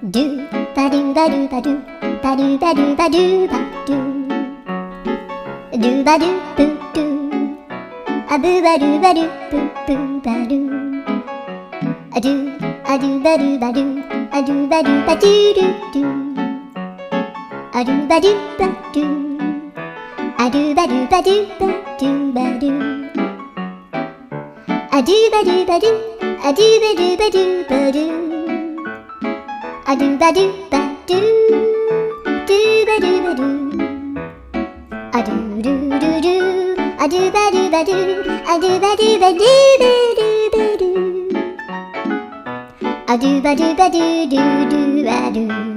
ドゥバドゥバドゥバドゥバドゥバドゥバドゥバドゥドゥバドゥブドゥアブバドゥバドゥブブバドゥアドゥアドゥバドゥバドゥアドゥバドゥバドゥドゥドゥアドゥバドゥバドゥアドゥバドゥバドゥバドゥバドゥアドゥバドゥバドゥアドゥバドゥバドゥバドゥアドゥバドゥバドゥドゥバドゥバドゥアドゥルルルアドゥバドゥバドゥアドゥバドゥバドゥバドゥバドゥアドゥバドゥバドゥドゥドゥバドゥ